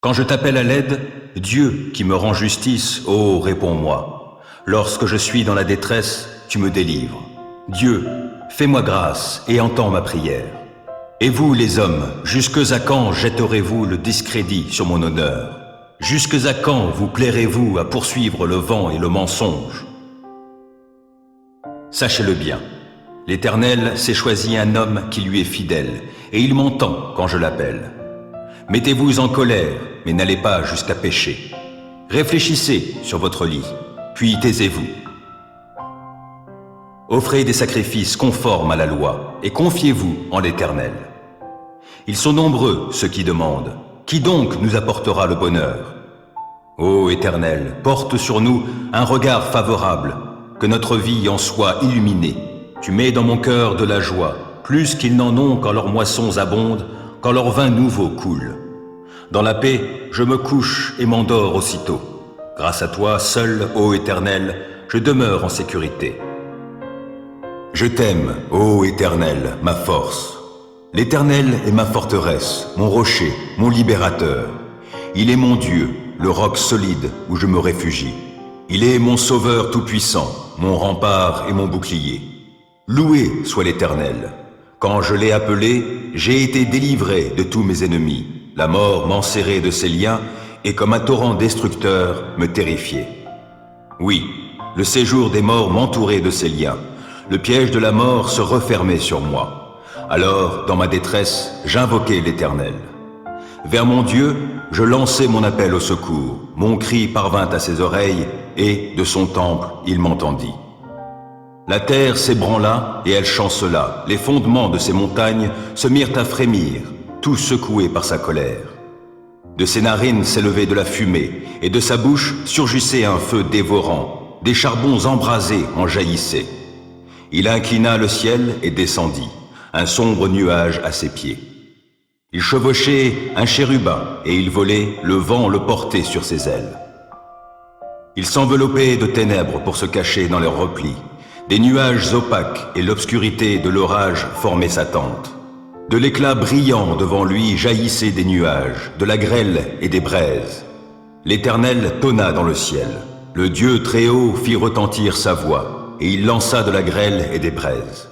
Quand je t'appelle à l'aide, Dieu qui me rend justice, oh, réponds-moi. Lorsque je suis dans la détresse, tu me délivres. Dieu, fais-moi grâce et entends ma prière. Et vous, les hommes, jusque à quand jetterez-vous le discrédit sur mon honneur? Jusque à quand vous plairez-vous à poursuivre le vent et le mensonge? Sachez-le bien, l'Éternel s'est choisi un homme qui lui est fidèle, et il m'entend quand je l'appelle. Mettez-vous en colère, mais n'allez pas jusqu'à pécher. Réfléchissez sur votre lit, puis taisez-vous. Offrez des sacrifices conformes à la loi, et confiez-vous en l'Éternel. Ils sont nombreux, ceux qui demandent. Qui donc nous apportera le bonheur? Ô Éternel, porte sur nous un regard favorable, que notre vie en soit illuminée. Tu mets dans mon cœur de la joie, plus qu'ils n'en ont quand leurs moissons abondent, quand leur vin nouveau coule. Dans la paix, je me couche et m'endors aussitôt. Grâce à toi, seul, ô Éternel, je demeure en sécurité. Je t'aime, ô Éternel, ma force. L'Éternel est ma forteresse, mon rocher, mon libérateur. Il est mon Dieu, le roc solide où je me réfugie. Il est mon sauveur tout-puissant, mon rempart et mon bouclier. Loué soit l'Éternel. Quand je l'ai appelé, j'ai été délivré de tous mes ennemis. La mort m'enserrait de ses liens et comme un torrent destructeur me terrifiait. Oui, le séjour des morts m'entourait de ses liens. Le piège de la mort se refermait sur moi. Alors, dans ma détresse, j'invoquai l'Éternel. Vers mon Dieu, je lançai mon appel au secours. Mon cri parvint à ses oreilles, et, de son temple, il m'entendit. La terre s'ébranla, et elle chancela. Les fondements de ses montagnes se mirent à frémir, tout secoués par sa colère. De ses narines s'élevait de la fumée, et de sa bouche surgissait un feu dévorant. Des charbons embrasés en jaillissaient. Il inclina le ciel et descendit, un sombre nuage à ses pieds. Il chevauchait un chérubin, et il volait, le vent le portait sur ses ailes. Il s'enveloppait de ténèbres pour se cacher dans leurs replis. Des nuages opaques et l'obscurité de l'orage formaient sa tente. De l'éclat brillant devant lui jaillissaient des nuages, de la grêle et des braises. L'Éternel tonna dans le ciel. Le Dieu très haut fit retentir sa voix, et il lança de la grêle et des braises.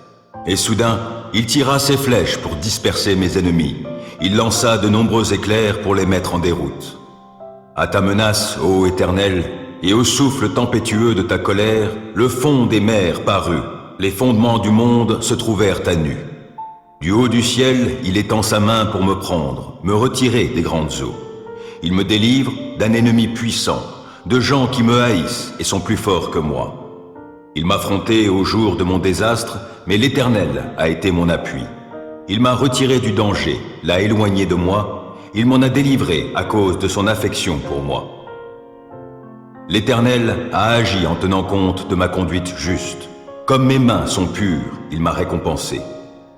Et soudain, il tira ses flèches pour disperser mes ennemis. Il lança de nombreux éclairs pour les mettre en déroute. À ta menace, ô Éternel, et au souffle tempétueux de ta colère, le fond des mers parut. Les fondements du monde se trouvèrent à nu. Du haut du ciel, il étend sa main pour me prendre, me retirer des grandes eaux. Il me délivre d'un ennemi puissant, de gens qui me haïssent et sont plus forts que moi. Il m'affrontait au jour de mon désastre, mais l'Éternel a été mon appui. Il m'a retiré du danger, l'a éloigné de moi, il m'en a délivré à cause de son affection pour moi. L'Éternel a agi en tenant compte de ma conduite juste. Comme mes mains sont pures, il m'a récompensé.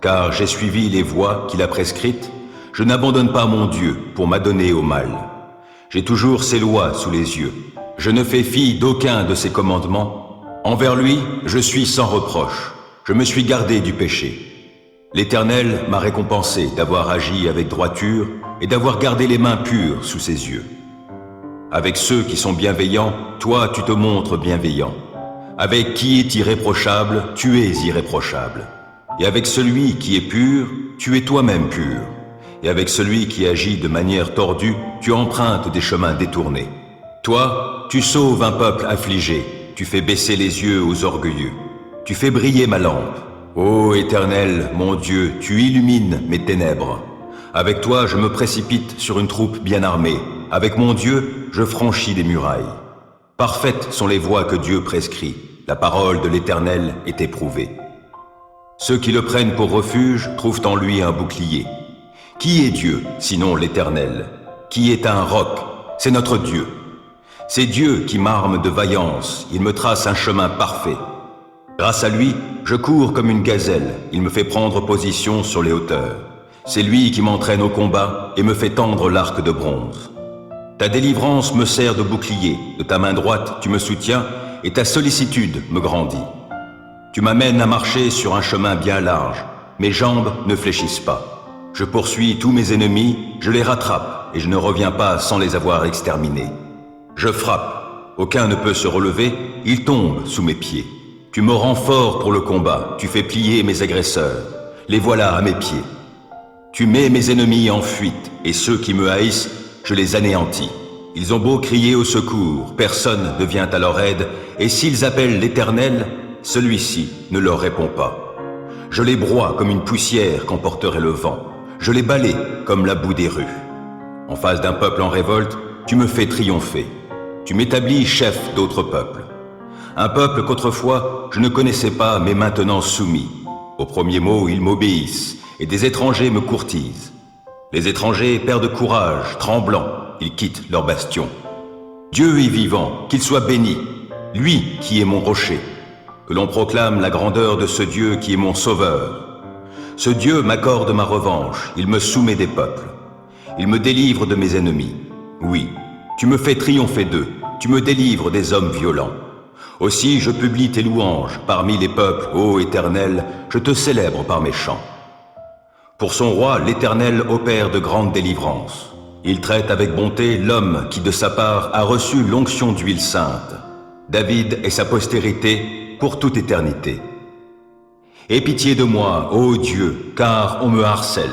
Car j'ai suivi les voies qu'il a prescrites, je n'abandonne pas mon Dieu pour m'adonner au mal. J'ai toujours ses lois sous les yeux. Je ne fais fi d'aucun de ses commandements. Envers lui, je suis sans reproche. Je me suis gardé du péché. L'Éternel m'a récompensé d'avoir agi avec droiture et d'avoir gardé les mains pures sous ses yeux. Avec ceux qui sont bienveillants, toi tu te montres bienveillant. Avec qui est irréprochable, tu es irréprochable. Et avec celui qui est pur, tu es toi-même pur. Et avec celui qui agit de manière tordue, tu empruntes des chemins détournés. Toi, tu sauves un peuple affligé, tu fais baisser les yeux aux orgueilleux. Tu fais briller ma lampe. Ô Éternel, mon Dieu, tu illumines mes ténèbres. Avec toi, je me précipite sur une troupe bien armée. Avec mon Dieu, je franchis des murailles. Parfaites sont les voies que Dieu prescrit. La parole de l'Éternel est éprouvée. Ceux qui le prennent pour refuge trouvent en lui un bouclier. Qui est Dieu, sinon l'Éternel? Qui est un roc? C'est notre Dieu. C'est Dieu qui m'arme de vaillance, il me trace un chemin parfait. Grâce à lui, je cours comme une gazelle, il me fait prendre position sur les hauteurs. C'est lui qui m'entraîne au combat et me fait tendre l'arc de bronze. Ta délivrance me sert de bouclier, de ta main droite tu me soutiens et ta sollicitude me grandit. Tu m'amènes à marcher sur un chemin bien large, mes jambes ne fléchissent pas. Je poursuis tous mes ennemis, je les rattrape et je ne reviens pas sans les avoir exterminés. Je frappe, aucun ne peut se relever, ils tombent sous mes pieds. Tu me rends fort pour le combat, tu fais plier mes agresseurs, les voilà à mes pieds. Tu mets mes ennemis en fuite, et ceux qui me haïssent, je les anéantis. Ils ont beau crier au secours, personne ne vient à leur aide, et s'ils appellent l'Éternel, celui-ci ne leur répond pas. Je les broie comme une poussière qu'emporterait le vent. Je les balaie comme la boue des rues. En face d'un peuple en révolte, tu me fais triompher. Tu m'établis chef d'autres peuples. Un peuple qu'autrefois je ne connaissais pas, mais maintenant soumis. Au premier mot, ils m'obéissent, et des étrangers me courtisent. Les étrangers perdent courage, tremblants, ils quittent leur bastion. Dieu est vivant, qu'il soit béni, lui qui est mon rocher. Que l'on proclame la grandeur de ce Dieu qui est mon sauveur. Ce Dieu m'accorde ma revanche, il me soumet des peuples. Il me délivre de mes ennemis. Oui, tu me fais triompher d'eux, tu me délivres des hommes violents. Aussi je publie tes louanges parmi les peuples, ô Éternel, je te célèbre par mes chants. Pour son roi, l'Éternel opère de grandes délivrances. Il traite avec bonté l'homme qui de sa part a reçu l'onction d'huile sainte. David et sa postérité pour toute éternité. Aie pitié de moi, ô Dieu, car on me harcèle.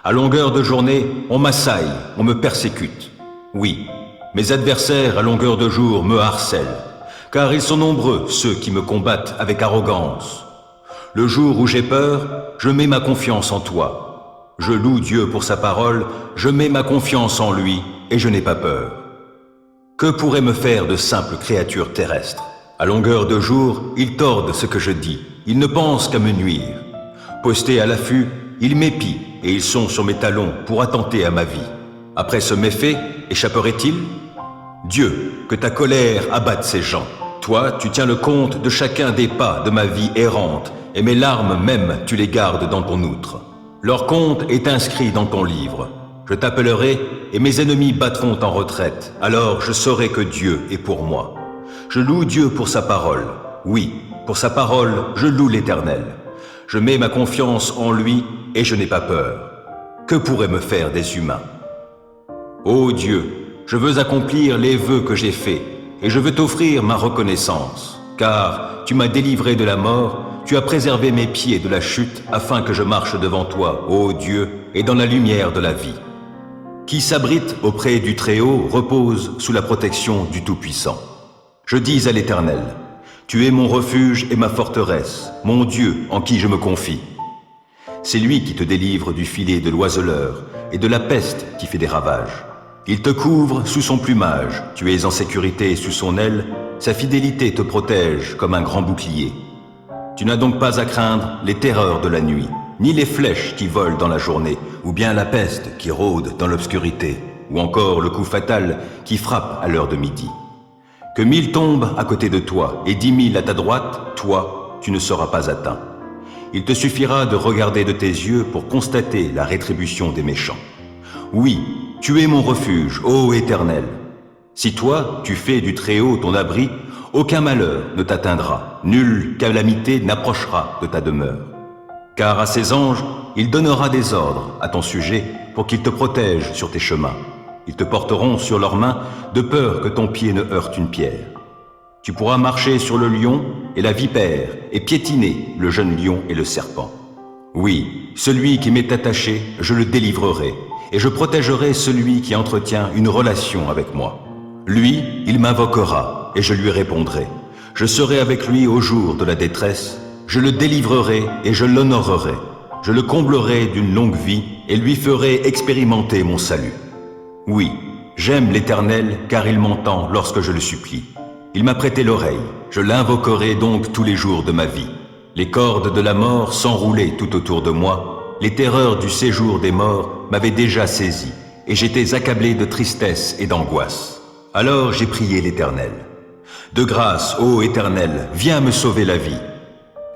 À longueur de journée, on m'assaille, on me persécute. Oui, mes adversaires à longueur de jour me harcèlent, car ils sont nombreux ceux qui me combattent avec arrogance. Le jour où j'ai peur, je mets ma confiance en toi. Je loue Dieu pour sa parole, je mets ma confiance en lui et je n'ai pas peur. Que pourraient me faire de simples créatures terrestres? À longueur de jour, ils tordent ce que je dis, ils ne pensent qu'à me nuire. Postés à l'affût, ils m'épient et ils sont sur mes talons pour attenter à ma vie. Après ce méfait, échapperait-il? Dieu, que ta colère abatte ces gens. Toi, tu tiens le compte de chacun des pas de ma vie errante, et mes larmes même, tu les gardes dans ton outre. Leur compte est inscrit dans ton livre. Je t'appellerai, et mes ennemis battront en retraite. Alors je saurai que Dieu est pour moi. Je loue Dieu pour sa parole. Oui, pour sa parole, je loue l'Éternel. Je mets ma confiance en lui, et je n'ai pas peur. Que pourraient me faire des humains? Ô Dieu, je veux accomplir les vœux que j'ai faits, et je veux t'offrir ma reconnaissance, car tu m'as délivré de la mort, tu as préservé mes pieds de la chute, afin que je marche devant toi, ô Dieu, et dans la lumière de la vie. Qui s'abrite auprès du Très-Haut repose sous la protection du Tout-Puissant. Je dis à l'Éternel, tu es mon refuge et ma forteresse, mon Dieu en qui je me confie. C'est lui qui te délivre du filet de l'oiseleur et de la peste qui fait des ravages. Il te couvre sous son plumage, tu es en sécurité sous son aile, sa fidélité te protège comme un grand bouclier. Tu n'as donc pas à craindre les terreurs de la nuit, ni les flèches qui volent dans la journée, ou bien la peste qui rôde dans l'obscurité, ou encore le coup fatal qui frappe à l'heure de midi. Que 1000 tombent à côté de toi et 10 000 à ta droite, toi, tu ne seras pas atteint. Il te suffira de regarder de tes yeux pour constater la rétribution des méchants. Oui, tu es mon refuge, ô Éternel. Si toi, tu fais du Très-Haut ton abri, aucun malheur ne t'atteindra, nulle calamité n'approchera de ta demeure. Car à ses anges, il donnera des ordres à ton sujet pour qu'ils te protègent sur tes chemins. Ils te porteront sur leurs mains de peur que ton pied ne heurte une pierre. Tu pourras marcher sur le lion et la vipère et piétiner le jeune lion et le serpent. Oui, celui qui m'est attaché, je le délivrerai, et je protégerai celui qui entretient une relation avec moi. Lui, il m'invoquera, et je lui répondrai. Je serai avec lui au jour de la détresse, je le délivrerai et je l'honorerai. Je le comblerai d'une longue vie et lui ferai expérimenter mon salut. Oui, j'aime l'Éternel car il m'entend lorsque je le supplie. Il m'a prêté l'oreille, je l'invoquerai donc tous les jours de ma vie. Les cordes de la mort s'enroulaient tout autour de moi, les terreurs du séjour des morts m'avaient déjà saisi, et j'étais accablé de tristesse et d'angoisse. Alors j'ai prié l'Éternel. De grâce, ô Éternel, viens me sauver la vie.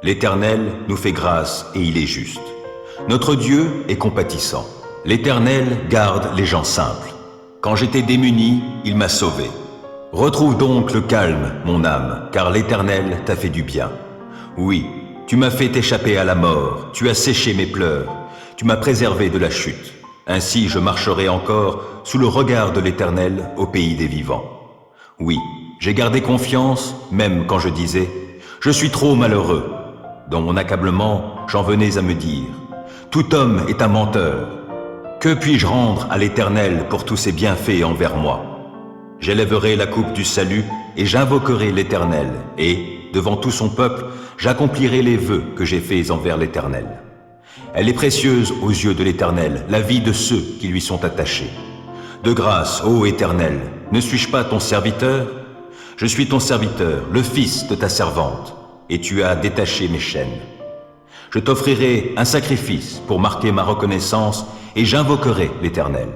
L'Éternel nous fait grâce et il est juste. Notre Dieu est compatissant. L'Éternel garde les gens simples. Quand j'étais démuni, il m'a sauvé. Retrouve donc le calme, mon âme, car l'Éternel t'a fait du bien. Oui, tu m'as fait échapper à la mort, tu as séché mes pleurs, tu m'as préservé de la chute. Ainsi je marcherai encore sous le regard de l'Éternel au pays des vivants. Oui, j'ai gardé confiance, même quand je disais « Je suis trop malheureux ». Dans mon accablement, j'en venais à me dire « Tout homme est un menteur. Que puis-je rendre à l'Éternel pour tous ses bienfaits envers moi ?» J'élèverai la coupe du salut et j'invoquerai l'Éternel, et, devant tout son peuple, j'accomplirai les vœux que j'ai faits envers l'Éternel. Elle est précieuse aux yeux de l'Éternel, la vie de ceux qui lui sont attachés. De grâce, ô Éternel, ne suis-je pas ton serviteur? Je suis ton serviteur, le fils de ta servante, et tu as détaché mes chaînes. Je t'offrirai un sacrifice pour marquer ma reconnaissance, et j'invoquerai l'Éternel.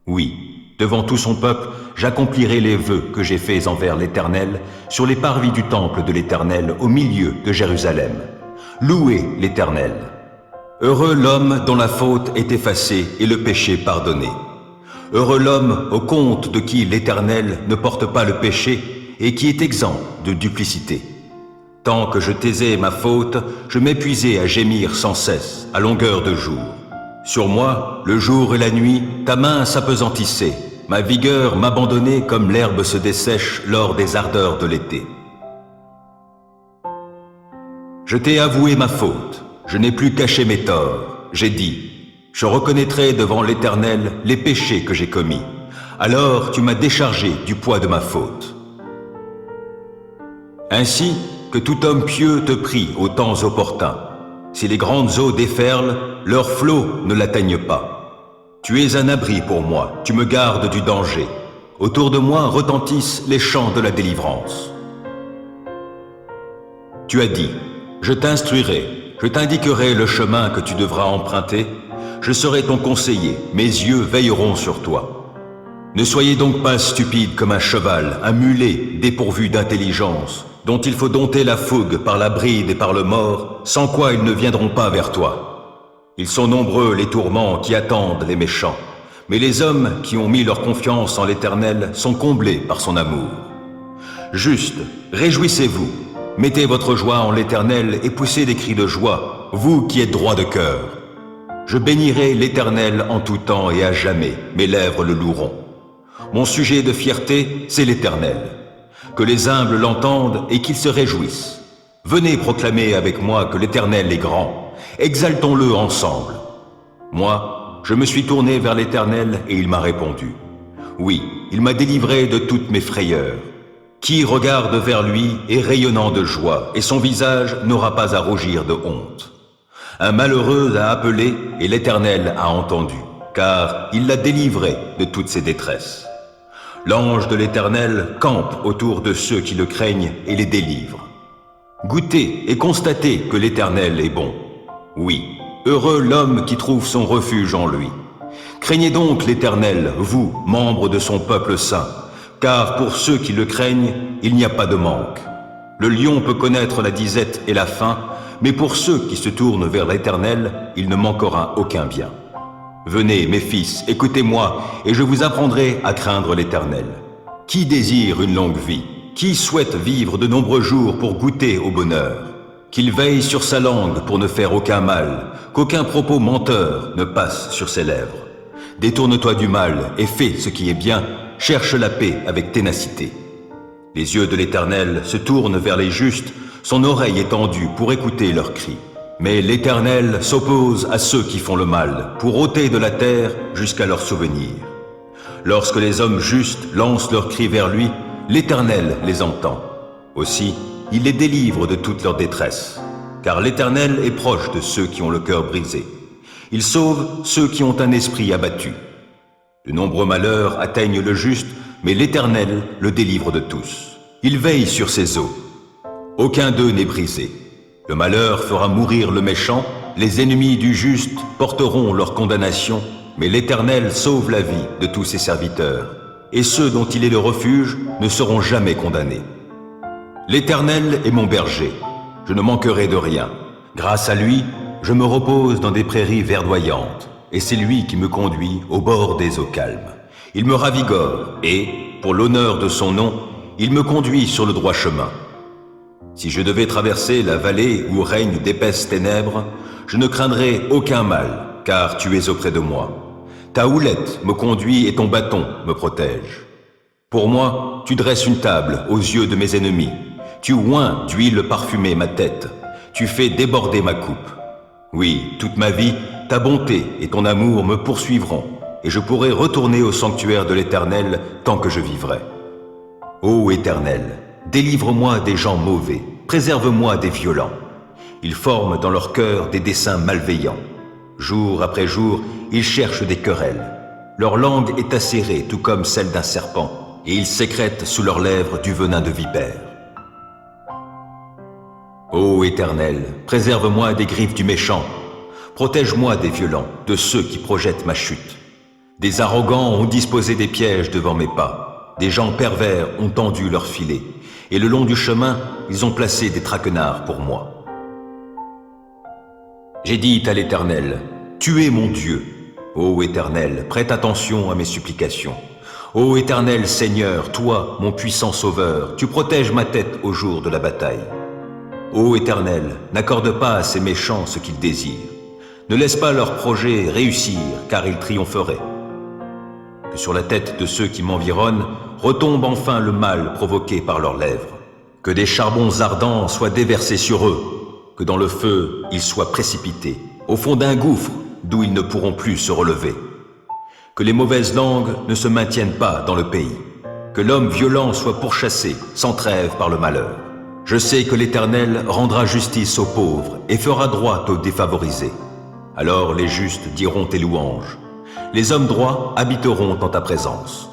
Oui, devant tout son peuple, j'accomplirai les vœux que j'ai faits envers l'Éternel sur les parvis du temple de l'Éternel au milieu de Jérusalem. Louez l'Éternel. Heureux l'homme dont la faute est effacée et le péché pardonné. Heureux l'homme au compte de qui l'Éternel ne porte pas le péché et qui est exempt de duplicité. Tant que je taisais ma faute, je m'épuisais à gémir sans cesse, à longueur de jour. Sur moi, le jour et la nuit, ta main s'apesantissait. Ma vigueur m'abandonnait comme l'herbe se dessèche lors des ardeurs de l'été. Je t'ai avoué ma faute. Je n'ai plus caché mes torts. J'ai dit, je reconnaîtrai devant l'Éternel les péchés que j'ai commis. Alors tu m'as déchargé du poids de ma faute. Ainsi que tout homme pieux te prie aux temps opportuns. Si les grandes eaux déferlent, leurs flots ne l'atteignent pas. Tu es un abri pour moi, tu me gardes du danger. Autour de moi retentissent les chants de la délivrance. Tu as dit, je t'instruirai, je t'indiquerai le chemin que tu devras emprunter, je serai ton conseiller, mes yeux veilleront sur toi. Ne soyez donc pas stupide comme un cheval, un mulet dépourvu d'intelligence, dont il faut dompter la fougue par la bride et par le mors, sans quoi ils ne viendront pas vers toi. Ils sont nombreux les tourments qui attendent les méchants, mais les hommes qui ont mis leur confiance en l'Éternel sont comblés par son amour. Juste, réjouissez-vous, mettez votre joie en l'Éternel et poussez des cris de joie, vous qui êtes droits de cœur. Je bénirai l'Éternel en tout temps et à jamais, mes lèvres le loueront. Mon sujet de fierté, c'est l'Éternel. Que les humbles l'entendent et qu'ils se réjouissent. Venez proclamer avec moi que l'Éternel est grand. Exaltons-le ensemble. Moi, je me suis tourné vers l'Éternel et il m'a répondu. Oui, il m'a délivré de toutes mes frayeurs. Qui regarde vers lui est rayonnant de joie et son visage n'aura pas à rougir de honte. Un malheureux a appelé et l'Éternel a entendu, car il l'a délivré de toutes ses détresses. L'ange de l'Éternel campe autour de ceux qui le craignent et les délivre. Goûtez et constatez que l'Éternel est bon. Oui, heureux l'homme qui trouve son refuge en lui. Craignez donc l'Éternel, vous, membres de son peuple saint, car pour ceux qui le craignent, il n'y a pas de manque. Le lion peut connaître la disette et la faim, mais pour ceux qui se tournent vers l'Éternel, il ne manquera aucun bien. Venez, mes fils, écoutez-moi, et je vous apprendrai à craindre l'Éternel. Qui désire une longue vie? Qui souhaite vivre de nombreux jours pour goûter au bonheur? Qu'il veille sur sa langue pour ne faire aucun mal, qu'aucun propos menteur ne passe sur ses lèvres. Détourne-toi du mal et fais ce qui est bien, cherche la paix avec ténacité. Les yeux de l'Éternel se tournent vers les justes, son oreille est tendue pour écouter leurs cris. Mais l'Éternel s'oppose à ceux qui font le mal, pour ôter de la terre jusqu'à leur souvenir. Lorsque les hommes justes lancent leurs cris vers lui, l'Éternel les entend. Aussi, il les délivre de toute leur détresse, car l'Éternel est proche de ceux qui ont le cœur brisé. Il sauve ceux qui ont un esprit abattu. De nombreux malheurs atteignent le juste, mais l'Éternel le délivre de tous. Il veille sur ses eaux. Aucun d'eux n'est brisé. Le malheur fera mourir le méchant, les ennemis du juste porteront leur condamnation, mais l'Éternel sauve la vie de tous ses serviteurs, et ceux dont il est le refuge ne seront jamais condamnés. L'Éternel est mon berger, je ne manquerai de rien. Grâce à lui, je me repose dans des prairies verdoyantes, et c'est lui qui me conduit au bord des eaux calmes. Il me ravigore, et, pour l'honneur de son nom, il me conduit sur le droit chemin. Si je devais traverser la vallée où règnent d'épaisses ténèbres, je ne craindrai aucun mal, car tu es auprès de moi. Ta houlette me conduit et ton bâton me protège. Pour moi, tu dresses une table aux yeux de mes ennemis. Tu oins d'huile parfumée ma tête. Tu fais déborder ma coupe. Oui, toute ma vie, ta bonté et ton amour me poursuivront, et je pourrai retourner au sanctuaire de l'Éternel tant que je vivrai. Ô Éternel, délivre-moi des gens mauvais, préserve-moi des violents. Ils forment dans leur cœur des desseins malveillants. Jour après jour, ils cherchent des querelles. Leur langue est acérée tout comme celle d'un serpent, et ils sécrètent sous leurs lèvres du venin de vipère. Ô Éternel, préserve-moi des griffes du méchant. Protège-moi des violents, de ceux qui projettent ma chute. Des arrogants ont disposé des pièges devant mes pas. Des gens pervers ont tendu leurs filets. Et le long du chemin, ils ont placé des traquenards pour moi. J'ai dit à l'Éternel, tu es mon Dieu. Ô Éternel, prête attention à mes supplications. Ô Éternel Seigneur, toi, mon puissant Sauveur, tu protèges ma tête au jour de la bataille. Ô Éternel, n'accorde pas à ces méchants ce qu'ils désirent. Ne laisse pas leurs projets réussir, car ils triompheraient. Que sur la tête de ceux qui m'environnent retombe enfin le mal provoqué par leurs lèvres. Que des charbons ardents soient déversés sur eux, que dans le feu ils soient précipités, au fond d'un gouffre d'où ils ne pourront plus se relever. Que les mauvaises langues ne se maintiennent pas dans le pays, que l'homme violent soit pourchassé sans trêve par le malheur. Je sais que l'Éternel rendra justice aux pauvres et fera droit aux défavorisés. Alors les justes diront tes louanges. Les hommes droits habiteront en ta présence.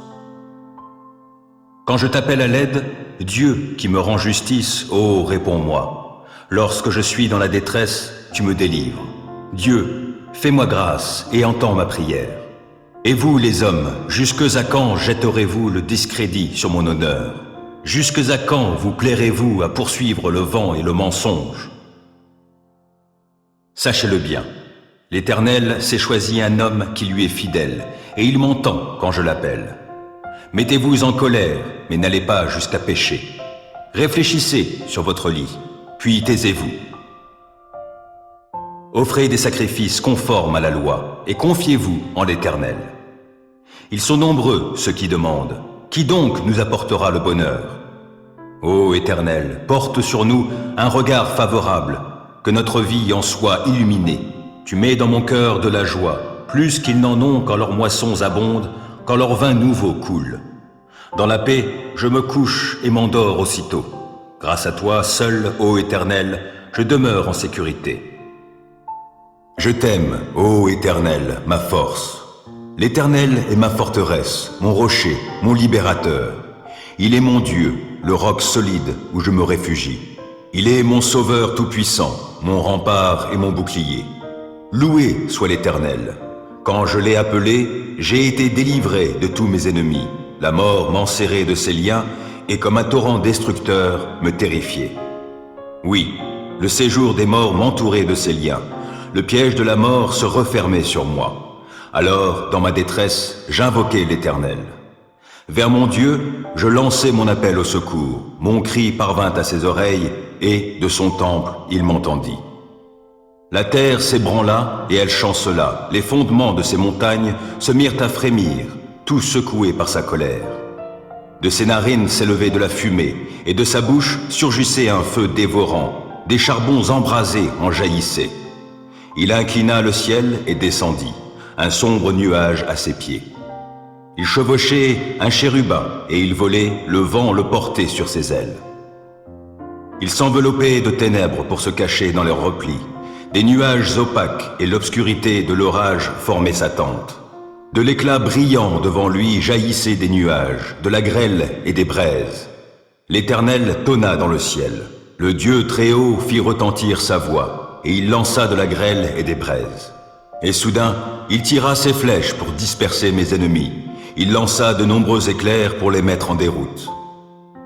Quand je t'appelle à l'aide, Dieu qui me rend justice, ô réponds-moi. Lorsque je suis dans la détresse, tu me délivres. Dieu, fais-moi grâce et entends ma prière. Et vous, les hommes, jusque à quand jetterez-vous le discrédit sur mon honneur? Jusque à quand vous plairez-vous à poursuivre le vent et le mensonge? Sachez-le bien, l'Éternel s'est choisi un homme qui lui est fidèle, et il m'entend quand je l'appelle. Mettez-vous en colère, mais n'allez pas jusqu'à pécher. Réfléchissez sur votre lit, puis taisez-vous. Offrez des sacrifices conformes à la loi, et confiez-vous en l'Éternel. Ils sont nombreux, ceux qui demandent. Qui donc nous apportera le bonheur? Ô Éternel, porte sur nous un regard favorable, que notre vie en soit illuminée. Tu mets dans mon cœur de la joie, plus qu'ils n'en ont quand leurs moissons abondent, quand leur vin nouveau coule. Dans la paix, je me couche et m'endors aussitôt. Grâce à toi, seul, ô Éternel, je demeure en sécurité. Je t'aime, ô Éternel, ma force. L'Éternel est ma forteresse, mon rocher, mon libérateur. Il est mon Dieu, le roc solide où je me réfugie. Il est mon sauveur tout-puissant, mon rempart et mon bouclier. Loué soit l'Éternel. Quand je l'ai appelé, j'ai été délivré de tous mes ennemis. La mort m'enserrait de ses liens et comme un torrent destructeur me terrifiait. Oui, le séjour des morts m'entourait de ses liens. Le piège de la mort se refermait sur moi. Alors, dans ma détresse, j'invoquai l'Éternel. Vers mon Dieu, je lançai mon appel au secours. Mon cri parvint à ses oreilles, et, de son temple, il m'entendit. La terre s'ébranla, et elle chancela. Les fondements de ses montagnes se mirent à frémir, tout secoués par sa colère. De ses narines s'élevait de la fumée, et de sa bouche surgissait un feu dévorant. Des charbons embrasés en jaillissaient. Il inclina le ciel et descendit. Un sombre nuage à ses pieds. Il chevauchait un chérubin et il volait, le vent le portait sur ses ailes. Il s'enveloppait de ténèbres pour se cacher dans leurs replis. Des nuages opaques et l'obscurité de l'orage formaient sa tente. De l'éclat brillant devant lui jaillissaient des nuages, de la grêle et des braises. L'Éternel tonna dans le ciel. Le Dieu très haut fit retentir sa voix, et il lança de la grêle et des braises. Et soudain, il tira ses flèches pour disperser mes ennemis. Il lança de nombreux éclairs pour les mettre en déroute.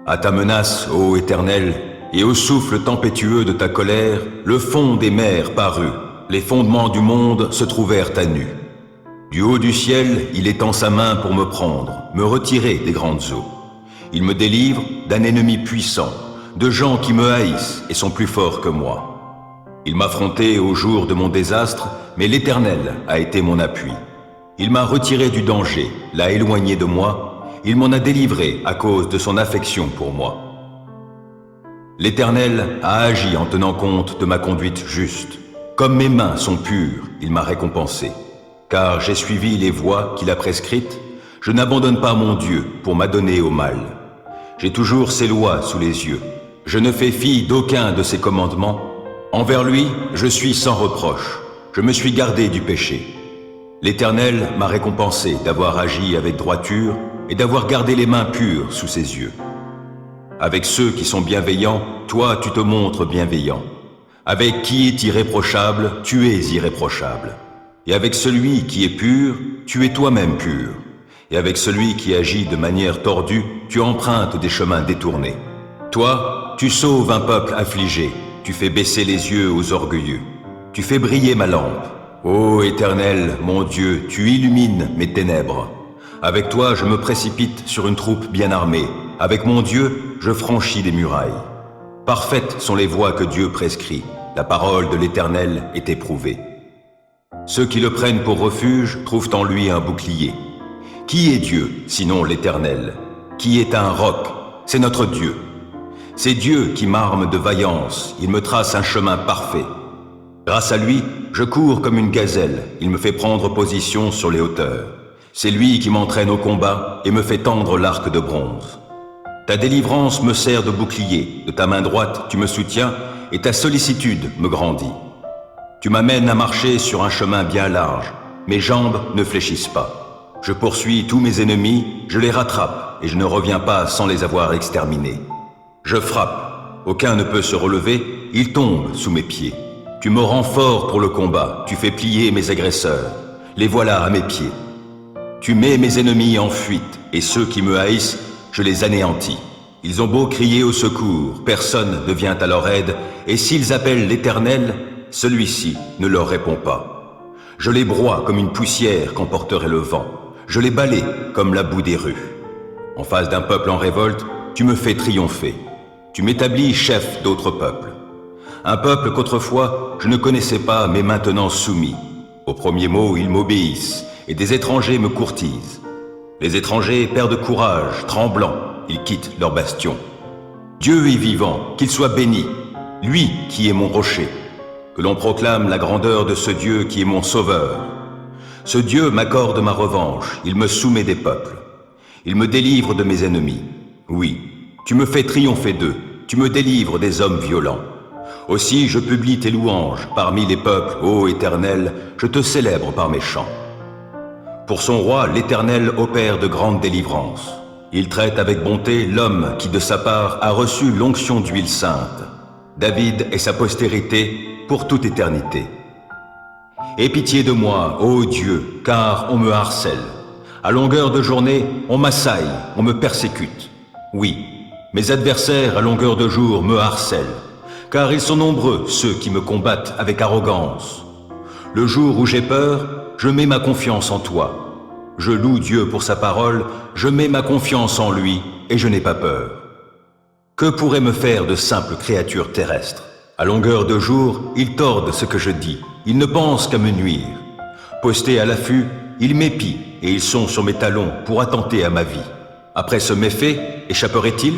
À ta menace, ô Éternel, et au souffle tempétueux de ta colère, le fond des mers parut. Les fondements du monde se trouvèrent à nu. Du haut du ciel, il étend sa main pour me prendre, me retirer des grandes eaux. Il me délivre d'un ennemi puissant, de gens qui me haïssent et sont plus forts que moi. Il m'affrontait au jour de mon désastre, mais l'Éternel a été mon appui. Il m'a retiré du danger, l'a éloigné de moi, il m'en a délivré à cause de son affection pour moi. L'Éternel a agi en tenant compte de ma conduite juste. Comme mes mains sont pures, il m'a récompensé. Car j'ai suivi les voies qu'il a prescrites, je n'abandonne pas mon Dieu pour m'adonner au mal. J'ai toujours ses lois sous les yeux. Je ne fais fi d'aucun de ses commandements. Envers lui, je suis sans reproche. Je me suis gardé du péché. L'Éternel m'a récompensé d'avoir agi avec droiture et d'avoir gardé les mains pures sous ses yeux. Avec ceux qui sont bienveillants, toi tu te montres bienveillant. Avec qui est irréprochable, tu es irréprochable. Et avec celui qui est pur, tu es toi-même pur. Et avec celui qui agit de manière tordue, tu empruntes des chemins détournés. Toi, tu sauves un peuple affligé, tu fais baisser les yeux aux orgueilleux. Tu fais briller ma lampe. Ô Éternel, mon Dieu, tu illumines mes ténèbres. Avec toi, je me précipite sur une troupe bien armée. Avec mon Dieu, je franchis des murailles. Parfaites sont les voies que Dieu prescrit. La parole de l'Éternel est éprouvée. Ceux qui le prennent pour refuge trouvent en lui un bouclier. Qui est Dieu, sinon l'Éternel? Qui est un roc? C'est notre Dieu. C'est Dieu qui m'arme de vaillance, il me trace un chemin parfait. Grâce à lui, je cours comme une gazelle, il me fait prendre position sur les hauteurs. C'est lui qui m'entraîne au combat et me fait tendre l'arc de bronze. Ta délivrance me sert de bouclier, de ta main droite tu me soutiens et ta sollicitude me grandit. Tu m'amènes à marcher sur un chemin bien large, mes jambes ne fléchissent pas. Je poursuis tous mes ennemis, je les rattrape et je ne reviens pas sans les avoir exterminés. Je frappe, aucun ne peut se relever, ils tombent sous mes pieds. Tu me rends fort pour le combat, tu fais plier mes agresseurs, les voilà à mes pieds. Tu mets mes ennemis en fuite et ceux qui me haïssent, je les anéantis. Ils ont beau crier au secours, personne ne vient à leur aide, et s'ils appellent l'Éternel, celui-ci ne leur répond pas. Je les broie comme une poussière qu'emporterait le vent. Je les balaie comme la boue des rues. En face d'un peuple en révolte, tu me fais triompher. Tu m'établis chef d'autres peuples. Un peuple qu'autrefois je ne connaissais pas, mais maintenant soumis. Au premier mot, ils m'obéissent, et des étrangers me courtisent. Les étrangers perdent courage, tremblants, ils quittent leur bastion. Dieu est vivant, qu'il soit béni, lui qui est mon rocher. Que l'on proclame la grandeur de ce Dieu qui est mon sauveur. Ce Dieu m'accorde ma revanche, il me soumet des peuples. Il me délivre de mes ennemis. Oui, tu me fais triompher d'eux, tu me délivres des hommes violents. Aussi je publie tes louanges parmi les peuples, ô Éternel, je te célèbre par mes chants. Pour son roi, l'Éternel opère de grandes délivrances. Il traite avec bonté l'homme qui de sa part a reçu l'onction d'huile sainte. David et sa postérité pour toute éternité. Aie pitié de moi, ô Dieu, car on me harcèle. À longueur de journée, on m'assaille, on me persécute. Oui, mes adversaires à longueur de jour me harcèlent, car ils sont nombreux ceux qui me combattent avec arrogance. Le jour où j'ai peur, je mets ma confiance en toi. Je loue Dieu pour sa parole, je mets ma confiance en lui et je n'ai pas peur. Que pourrait me faire de simples créatures terrestres? À longueur de jour, ils tordent ce que je dis, ils ne pensent qu'à me nuire. Postés à l'affût, ils m'épient et ils sont sur mes talons pour attenter à ma vie. Après ce méfait, échapperait-il?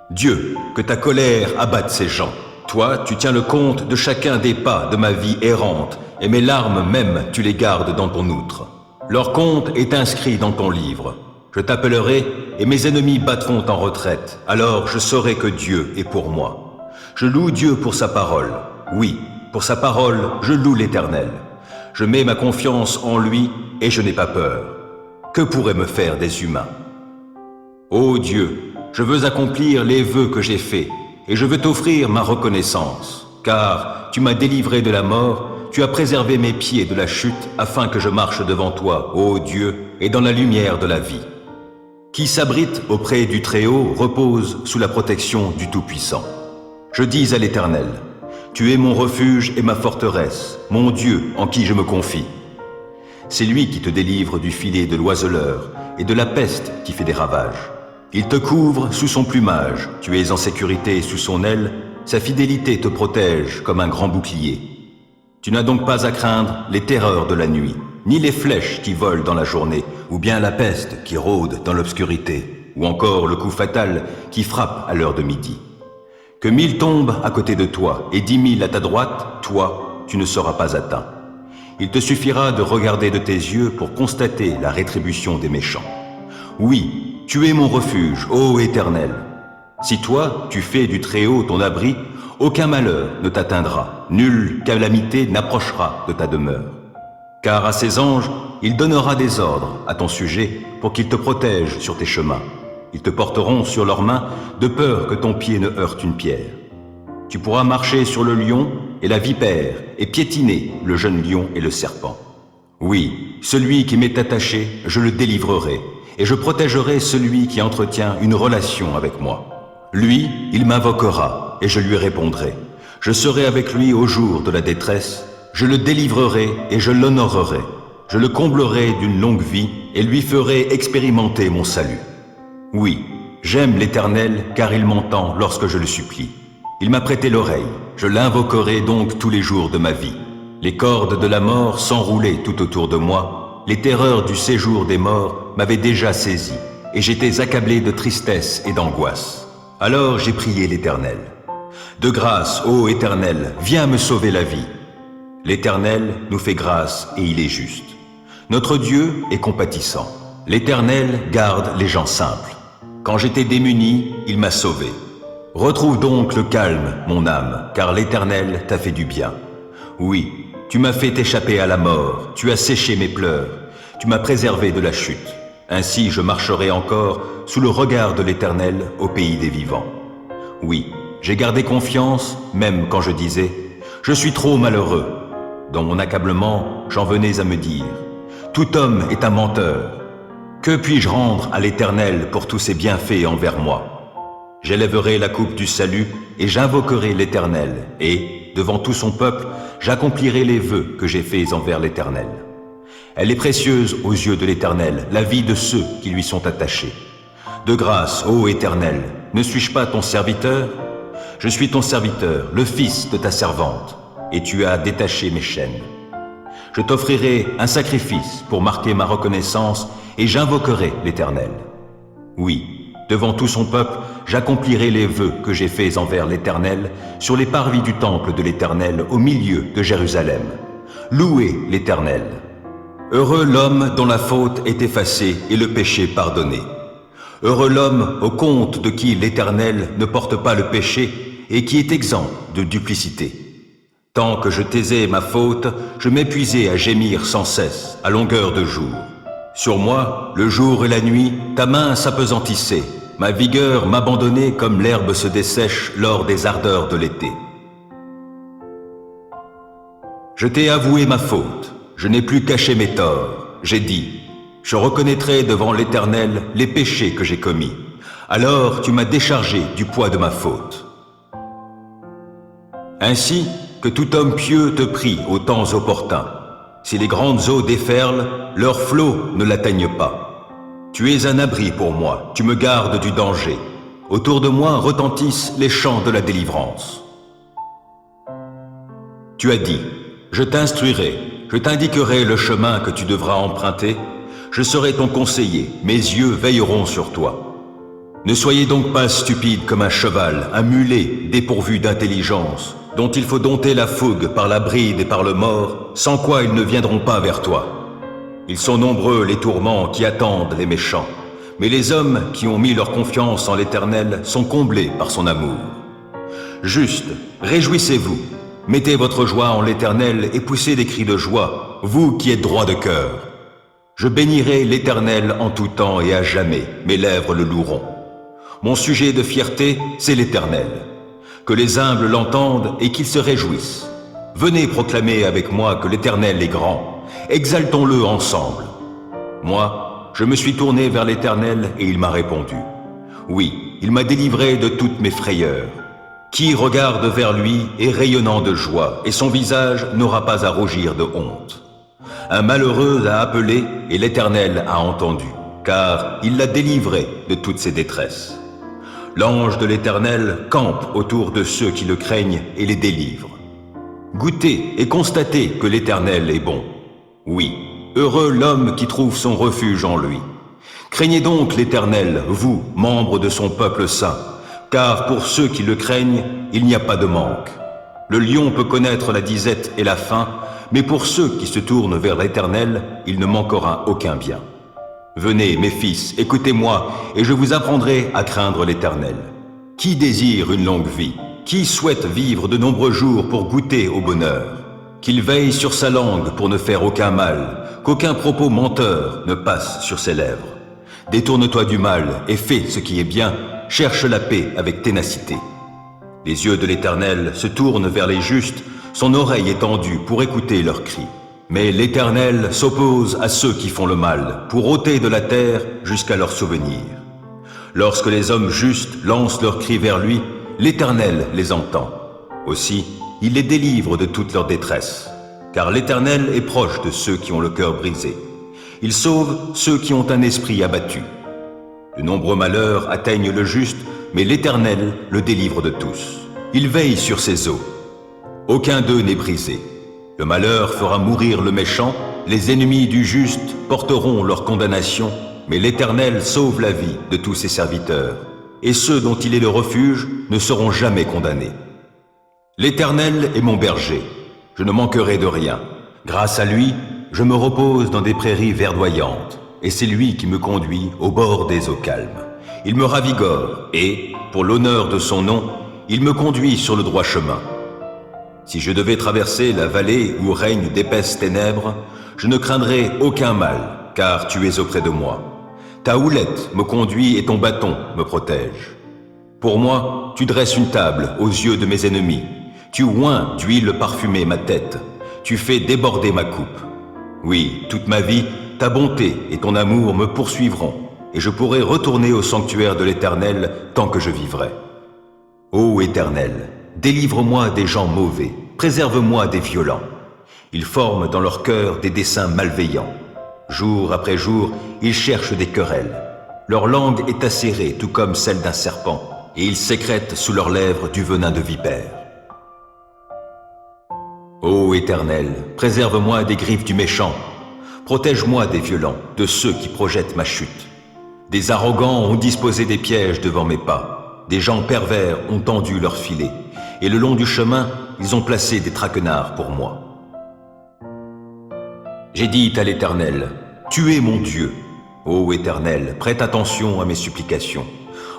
Dieu, que ta colère abatte ces gens. Toi, tu tiens le compte de chacun des pas de ma vie errante, et mes larmes même, tu les gardes dans ton outre. Leur compte est inscrit dans ton livre. Je t'appellerai, et mes ennemis battront en retraite. Alors je saurai que Dieu est pour moi. Je loue Dieu pour sa parole. Oui, pour sa parole, je loue l'Éternel. Je mets ma confiance en lui, et je n'ai pas peur. Que pourraient me faire des humains? Ô Dieu, je veux accomplir les vœux que j'ai faits, et je veux t'offrir ma reconnaissance, car tu m'as délivré de la mort, tu as préservé mes pieds de la chute, afin que je marche devant toi, ô Dieu, et dans la lumière de la vie. Qui s'abrite auprès du Très-Haut repose sous la protection du Tout-Puissant. Je dis à l'Éternel, tu es mon refuge et ma forteresse, mon Dieu en qui je me confie. C'est lui qui te délivre du filet de l'oiseleur et de la peste qui fait des ravages. Il te couvre sous son plumage, tu es en sécurité sous son aile, sa fidélité te protège comme un grand bouclier. Tu n'as donc pas à craindre les terreurs de la nuit, ni les flèches qui volent dans la journée, ou bien la peste qui rôde dans l'obscurité, ou encore le coup fatal qui frappe à l'heure de midi. Que 1000 tombent à côté de toi et 10 000 à ta droite, toi, tu ne seras pas atteint. Il te suffira de regarder de tes yeux pour constater la rétribution des méchants. Oui, tu es mon refuge, ô Éternel. Si toi, tu fais du Très-Haut ton abri, aucun malheur ne t'atteindra, nulle calamité n'approchera de ta demeure. Car à ses anges, il donnera des ordres à ton sujet pour qu'ils te protègent sur tes chemins. Ils te porteront sur leurs mains de peur que ton pied ne heurte une pierre. Tu pourras marcher sur le lion et la vipère et piétiner le jeune lion et le serpent. Oui, celui qui m'est attaché, je le délivrerai et je protégerai celui qui entretient une relation avec moi. Lui, il m'invoquera et je lui répondrai. Je serai avec lui au jour de la détresse, je le délivrerai et je l'honorerai. Je le comblerai d'une longue vie et lui ferai expérimenter mon salut. Oui, j'aime l'Éternel car il m'entend lorsque je le supplie. Il m'a prêté l'oreille, je l'invoquerai donc tous les jours de ma vie. Les cordes de la mort s'enroulaient tout autour de moi, les terreurs du séjour des morts m'avaient déjà saisi, et j'étais accablé de tristesse et d'angoisse. Alors j'ai prié l'Éternel. De grâce, ô Éternel, viens me sauver la vie. L'Éternel nous fait grâce et il est juste. Notre Dieu est compatissant. L'Éternel garde les gens simples. Quand j'étais démuni, il m'a sauvé. Retrouve donc le calme, mon âme, car l'Éternel t'a fait du bien. Oui, tu m'as fait échapper à la mort, tu as séché mes pleurs, tu m'as préservé de la chute. Ainsi je marcherai encore sous le regard de l'Éternel au pays des vivants. Oui, j'ai gardé confiance, même quand je disais « Je suis trop malheureux ». Dans mon accablement, j'en venais à me dire « Tout homme est un menteur. Que puis-je rendre à l'Éternel pour tous ses bienfaits envers moi ?» J'élèverai la coupe du salut et j'invoquerai l'Éternel et, devant tout son peuple, j'accomplirai les vœux que j'ai faits envers l'Éternel. Elle est précieuse aux yeux de l'Éternel, la vie de ceux qui lui sont attachés. De grâce, ô Éternel, ne suis-je pas ton serviteur? Je suis ton serviteur, le fils de ta servante, et tu as détaché mes chaînes. Je t'offrirai un sacrifice pour marquer ma reconnaissance et j'invoquerai l'Éternel. Oui, devant tout son peuple, j'accomplirai les vœux que j'ai faits envers l'Éternel sur les parvis du temple de l'Éternel au milieu de Jérusalem. Louez l'Éternel. Heureux l'homme dont la faute est effacée et le péché pardonné. Heureux l'homme au compte de qui l'Éternel ne porte pas le péché et qui est exempt de duplicité. Tant que je taisais ma faute, je m'épuisais à gémir sans cesse, à longueur de jour. Sur moi, le jour et la nuit, ta main s'apesantissait. Ma vigueur m'abandonnait comme l'herbe se dessèche lors des ardeurs de l'été. Je t'ai avoué ma faute, je n'ai plus caché mes torts. J'ai dit, je reconnaîtrai devant l'Éternel les péchés que j'ai commis. Alors tu m'as déchargé du poids de ma faute. Ainsi que tout homme pieux te prie aux temps opportuns. Si les grandes eaux déferlent, leurs flots ne l'atteignent pas. Tu es un abri pour moi, tu me gardes du danger. Autour de moi retentissent les chants de la délivrance. Tu as dit, je t'instruirai, je t'indiquerai le chemin que tu devras emprunter, je serai ton conseiller, mes yeux veilleront sur toi. Ne soyez donc pas stupide comme un cheval, un mulet dépourvu d'intelligence, dont il faut dompter la fougue par la bride et par le mors, sans quoi ils ne viendront pas vers toi. Ils sont nombreux les tourments qui attendent les méchants, mais les hommes qui ont mis leur confiance en l'Éternel sont comblés par son amour. Juste, réjouissez-vous, mettez votre joie en l'Éternel et poussez des cris de joie, vous qui êtes droits de cœur. Je bénirai l'Éternel en tout temps et à jamais, mes lèvres le loueront. Mon sujet de fierté, c'est l'Éternel. Que les humbles l'entendent et qu'ils se réjouissent. Venez proclamer avec moi que l'Éternel est grand. Exaltons-le ensemble. Moi, je me suis tourné vers l'Éternel et il m'a répondu. Oui, il m'a délivré de toutes mes frayeurs. Qui regarde vers lui est rayonnant de joie et son visage n'aura pas à rougir de honte. Un malheureux a appelé et l'Éternel a entendu, car il l'a délivré de toutes ses détresses. L'ange de l'Éternel campe autour de ceux qui le craignent et les délivre. Goûtez et constatez que l'Éternel est bon. Oui, heureux l'homme qui trouve son refuge en lui. Craignez donc l'Éternel, vous, membres de son peuple saint, car pour ceux qui le craignent, il n'y a pas de manque. Le lion peut connaître la disette et la faim, mais pour ceux qui se tournent vers l'Éternel, il ne manquera aucun bien. Venez, mes fils, écoutez-moi, et je vous apprendrai à craindre l'Éternel. Qui désire une longue vie? Qui souhaite vivre de nombreux jours pour goûter au bonheur? Qu'il veille sur sa langue pour ne faire aucun mal, qu'aucun propos menteur ne passe sur ses lèvres. Détourne-toi du mal et fais ce qui est bien, cherche la paix avec ténacité. Les yeux de l'Éternel se tournent vers les justes, son oreille est tendue pour écouter leurs cris. Mais l'Éternel s'oppose à ceux qui font le mal, pour ôter de la terre jusqu'à leur souvenir. Lorsque les hommes justes lancent leurs cris vers lui, l'Éternel les entend. Aussi, il les délivre de toute leur détresse, car l'Éternel est proche de ceux qui ont le cœur brisé. Il sauve ceux qui ont un esprit abattu. De nombreux malheurs atteignent le juste, mais l'Éternel le délivre de tous. Il veille sur ses eaux. Aucun d'eux n'est brisé. Le malheur fera mourir le méchant, les ennemis du juste porteront leur condamnation, mais l'Éternel sauve la vie de tous ses serviteurs, et ceux dont il est le refuge ne seront jamais condamnés. L'Éternel est mon berger, je ne manquerai de rien. Grâce à lui, je me repose dans des prairies verdoyantes, et c'est lui qui me conduit au bord des eaux calmes. Il me ravigore, et, pour l'honneur de son nom, il me conduit sur le droit chemin. Si je devais traverser la vallée où règnent d'épaisses ténèbres, je ne craindrais aucun mal, car tu es auprès de moi. Ta houlette me conduit et ton bâton me protège. Pour moi, tu dresses une table aux yeux de mes ennemis. Tu oins d'huile parfumée ma tête. Tu fais déborder ma coupe. Oui, toute ma vie, ta bonté et ton amour me poursuivront, et je pourrai retourner au sanctuaire de l'Éternel tant que je vivrai. Ô Éternel, délivre-moi des gens mauvais, préserve-moi des violents. Ils forment dans leur cœur des desseins malveillants. Jour après jour, ils cherchent des querelles. Leur langue est acérée tout comme celle d'un serpent, et ils sécrètent sous leurs lèvres du venin de vipère. Ô Éternel, préserve-moi des griffes du méchant. Protège-moi des violents, de ceux qui projettent ma chute. Des arrogants ont disposé des pièges devant mes pas. Des gens pervers ont tendu leurs filets, et le long du chemin, ils ont placé des traquenards pour moi. J'ai dit à l'Éternel, « Tu es mon Dieu. » Ô Éternel, prête attention à mes supplications.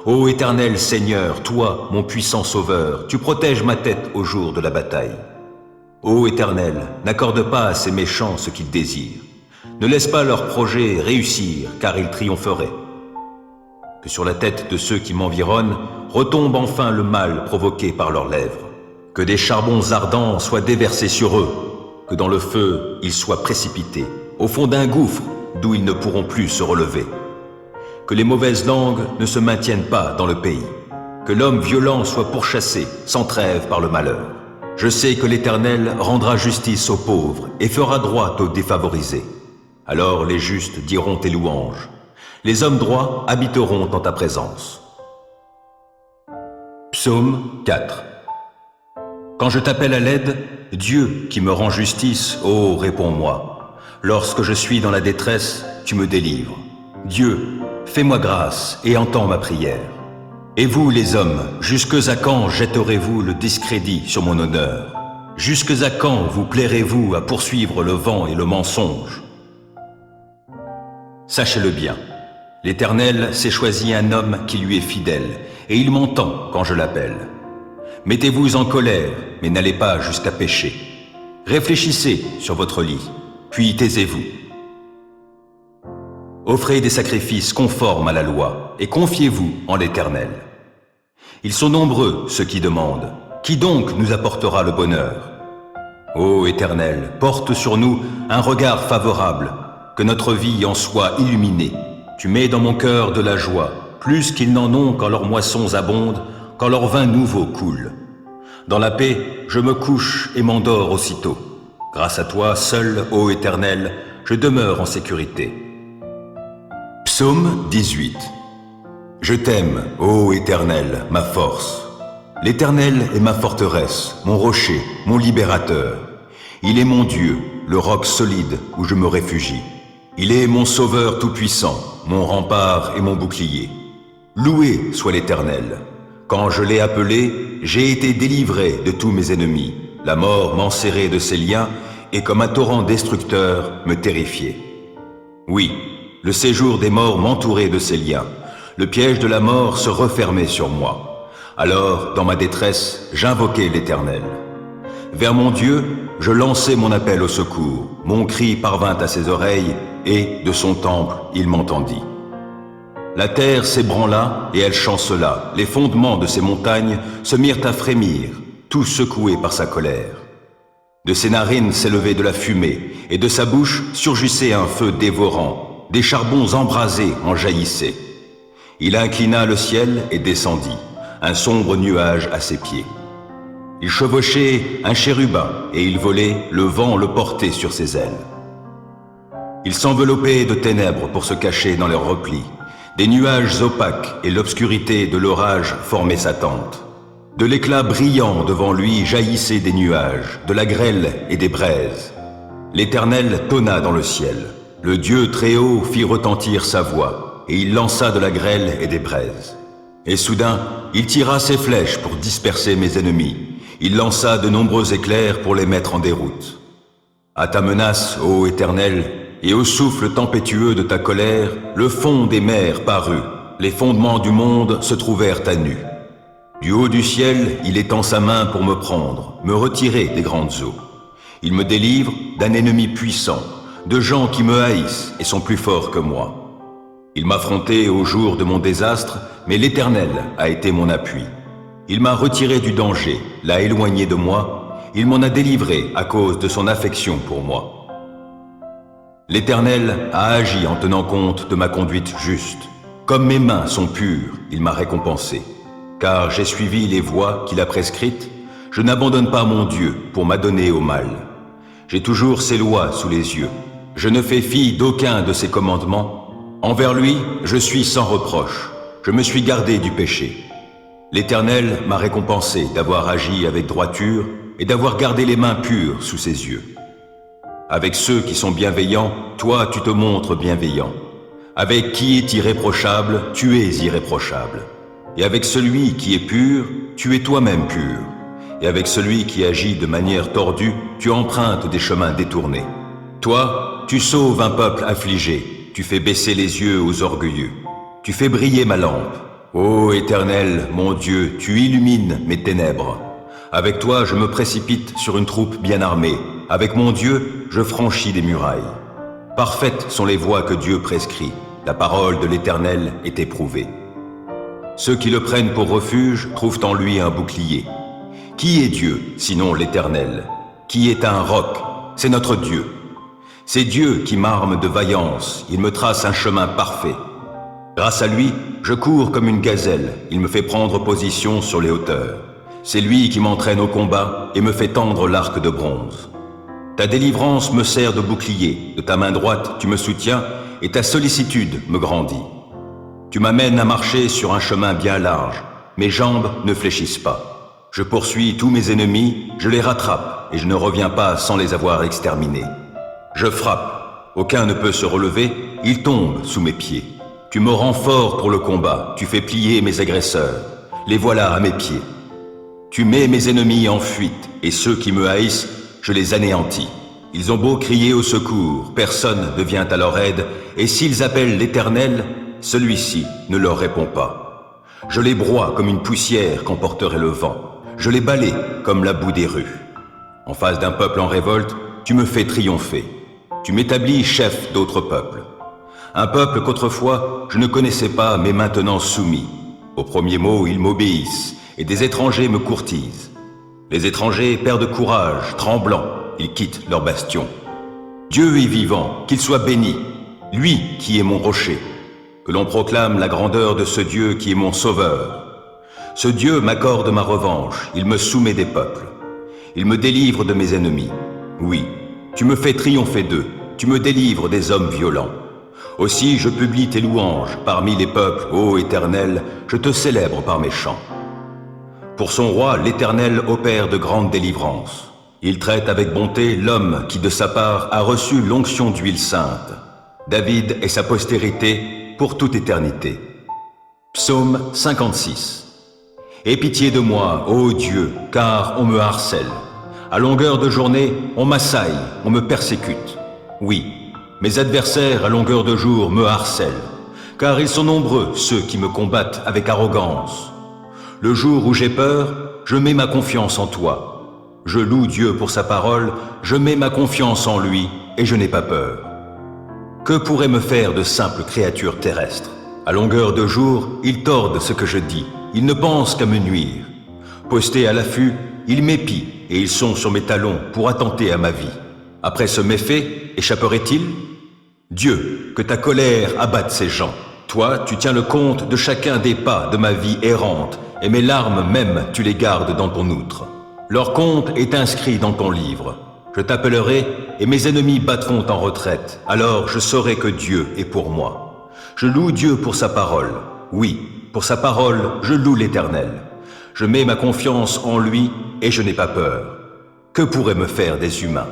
Ô Éternel Seigneur, toi, mon puissant Sauveur, tu protèges ma tête au jour de la bataille. Ô Éternel, n'accorde pas à ces méchants ce qu'ils désirent. Ne laisse pas leurs projets réussir, car ils triompheraient. Que sur la tête de ceux qui m'environnent retombe enfin le mal provoqué par leurs lèvres. Que des charbons ardents soient déversés sur eux, que dans le feu ils soient précipités, au fond d'un gouffre d'où ils ne pourront plus se relever. Que les mauvaises langues ne se maintiennent pas dans le pays, que l'homme violent soit pourchassé sans trêve par le malheur. Je sais que l'Éternel rendra justice aux pauvres et fera droit aux défavorisés. Alors les justes diront tes louanges. Les hommes droits habiteront en ta présence. Psaume 4. Quand je t'appelle à l'aide, Dieu qui me rend justice, ô réponds-moi. Lorsque je suis dans la détresse, tu me délivres. Dieu, fais-moi grâce et entends ma prière. Et vous, les hommes, jusque à quand jetterez-vous le discrédit sur mon honneur? Jusque à quand vous plairez-vous à poursuivre le vent et le mensonge? Sachez-le bien, l'Éternel s'est choisi un homme qui lui est fidèle, et il m'entend quand je l'appelle. Mettez-vous en colère, mais n'allez pas jusqu'à pécher. Réfléchissez sur votre lit, puis taisez-vous. Offrez des sacrifices conformes à la loi, et confiez-vous en l'Éternel. Ils sont nombreux, ceux qui demandent. Qui donc nous apportera le bonheur? Ô Éternel, porte sur nous un regard favorable, que notre vie en soit illuminée. Tu mets dans mon cœur de la joie, plus qu'ils n'en ont quand leurs moissons abondent, quand leur vin nouveau coule. Dans la paix, je me couche et m'endors aussitôt. Grâce à toi, seul, ô Éternel, je demeure en sécurité. Psaume 18. Je t'aime, ô Éternel, ma force. L'Éternel est ma forteresse, mon rocher, mon libérateur. Il est mon Dieu, le roc solide où je me réfugie. Il est mon sauveur tout-puissant, mon rempart et mon bouclier. Loué soit l'Éternel. Quand je l'ai appelé, j'ai été délivré de tous mes ennemis. La mort m'enserrait de ses liens et comme un torrent destructeur me terrifiait. Oui, le séjour des morts m'entourait de ses liens. Le piège de la mort se refermait sur moi. Alors, dans ma détresse, j'invoquai l'Éternel. Vers mon Dieu, je lançai mon appel au secours. Mon cri parvint à ses oreilles et, de son temple, il m'entendit. La terre s'ébranla et elle chancela. Les fondements de ces montagnes se mirent à frémir, tout secoués par sa colère. De ses narines s'élevait de la fumée et de sa bouche surgissait un feu dévorant. Des charbons embrasés en jaillissaient. Il inclina le ciel et descendit, un sombre nuage à ses pieds. Il chevauchait un chérubin et il volait, le vent le portait sur ses ailes. Il s'enveloppait de ténèbres pour se cacher dans leurs replis. Des nuages opaques et l'obscurité de l'orage formaient sa tente. De l'éclat brillant devant lui jaillissaient des nuages, de la grêle et des braises. L'Éternel tonna dans le ciel. Le Dieu très haut fit retentir sa voix. Et il lança de la grêle et des braises. Et soudain, il tira ses flèches pour disperser mes ennemis. Il lança de nombreux éclairs pour les mettre en déroute. À ta menace, ô Éternel, et au souffle tempétueux de ta colère, le fond des mers parut. Les fondements du monde se trouvèrent à nu. Du haut du ciel, il étend sa main pour me prendre, me retirer des grandes eaux. Il me délivre d'un ennemi puissant, de gens qui me haïssent et sont plus forts que moi. Il m'affrontait au jour de mon désastre, mais l'Éternel a été mon appui. Il m'a retiré du danger, l'a éloigné de moi, il m'en a délivré à cause de son affection pour moi. L'Éternel a agi en tenant compte de ma conduite juste. Comme mes mains sont pures, il m'a récompensé. Car j'ai suivi les voies qu'il a prescrites, je n'abandonne pas mon Dieu pour m'adonner au mal. J'ai toujours ses lois sous les yeux. Je ne fais fi d'aucun de ses commandements. Envers lui, je suis sans reproche. Je me suis gardé du péché. L'Éternel m'a récompensé d'avoir agi avec droiture et d'avoir gardé les mains pures sous ses yeux. Avec ceux qui sont bienveillants, toi tu te montres bienveillant. Avec qui est irréprochable, tu es irréprochable. Et avec celui qui est pur, tu es toi-même pur. Et avec celui qui agit de manière tordue, tu empruntes des chemins détournés. Toi, tu sauves un peuple affligé. Tu fais baisser les yeux aux orgueilleux. Tu fais briller ma lampe. Ô Éternel, mon Dieu, tu illumines mes ténèbres. Avec toi, je me précipite sur une troupe bien armée. Avec mon Dieu, je franchis des murailles. Parfaites sont les voies que Dieu prescrit. La parole de l'Éternel est éprouvée. Ceux qui le prennent pour refuge trouvent en lui un bouclier. Qui est Dieu, sinon l'Éternel? Qui est un roc? C'est notre Dieu. C'est Dieu qui m'arme de vaillance, il me trace un chemin parfait. Grâce à lui, je cours comme une gazelle, il me fait prendre position sur les hauteurs. C'est lui qui m'entraîne au combat et me fait tendre l'arc de bronze. Ta délivrance me sert de bouclier, de ta main droite tu me soutiens et ta sollicitude me grandit. Tu m'amènes à marcher sur un chemin bien large, mes jambes ne fléchissent pas. Je poursuis tous mes ennemis, je les rattrape et je ne reviens pas sans les avoir exterminés. Je frappe, aucun ne peut se relever, ils tombent sous mes pieds. Tu me rends fort pour le combat, tu fais plier mes agresseurs, les voilà à mes pieds. Tu mets mes ennemis en fuite, et ceux qui me haïssent, je les anéantis. Ils ont beau crier au secours, personne ne vient à leur aide, et s'ils appellent l'Éternel, celui-ci ne leur répond pas. Je les broie comme une poussière qu'emporterait le vent, je les balaie comme la boue des rues. En face d'un peuple en révolte, tu me fais triompher. Tu m'établis chef d'autres peuples. Un peuple qu'autrefois je ne connaissais pas, mais maintenant soumis. Au premier mot, ils m'obéissent, et des étrangers me courtisent. Les étrangers perdent courage, tremblants, ils quittent leur bastion. Dieu est vivant, qu'il soit béni, lui qui est mon rocher. Que l'on proclame la grandeur de ce Dieu qui est mon sauveur. Ce Dieu m'accorde ma revanche, il me soumet des peuples. Il me délivre de mes ennemis. Oui, tu me fais triompher d'eux, tu me délivres des hommes violents. Aussi je publie tes louanges parmi les peuples, ô Éternel, je te célèbre par mes chants. Pour son roi, l'Éternel opère de grandes délivrances. Il traite avec bonté l'homme qui de sa part a reçu l'onction d'huile sainte, David et sa postérité pour toute éternité. Psaume 56. Aie pitié de moi, ô Dieu, car on me harcèle. À longueur de journée, on m'assaille, on me persécute. Oui, mes adversaires à longueur de jour me harcèlent, car ils sont nombreux ceux qui me combattent avec arrogance. Le jour où j'ai peur, je mets ma confiance en toi. Je loue Dieu pour sa parole, je mets ma confiance en lui et je n'ai pas peur. Que pourrait me faire de simples créatures terrestres? À longueur de jour, ils tordent ce que je dis, ils ne pensent qu'à me nuire. Postés à l'affût, ils m'épient et ils sont sur mes talons pour attenter à ma vie. Après ce méfait, échapperait-il? Dieu, que ta colère abatte ces gens. Toi, tu tiens le compte de chacun des pas de ma vie errante, et mes larmes même, tu les gardes dans ton outre. Leur compte est inscrit dans ton livre. Je t'appellerai, et mes ennemis battront en retraite. Alors je saurai que Dieu est pour moi. Je loue Dieu pour sa parole. Oui, pour sa parole, je loue l'Éternel. Je mets ma confiance en lui, et je n'ai pas peur. Que pourraient me faire des humains?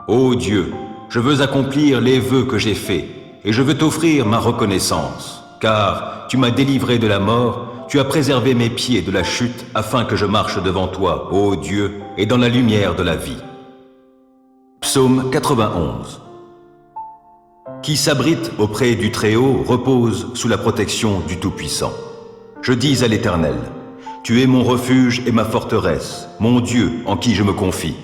Ô Dieu, je veux accomplir les vœux que j'ai faits, et je veux t'offrir ma reconnaissance, car tu m'as délivré de la mort, tu as préservé mes pieds de la chute, afin que je marche devant toi, ô Dieu, et dans la lumière de la vie. Psaume 91. Qui s'abrite auprès du Très-Haut repose sous la protection du Tout-Puissant. Je dis à l'Éternel, tu es mon refuge et ma forteresse, mon Dieu en qui je me confie.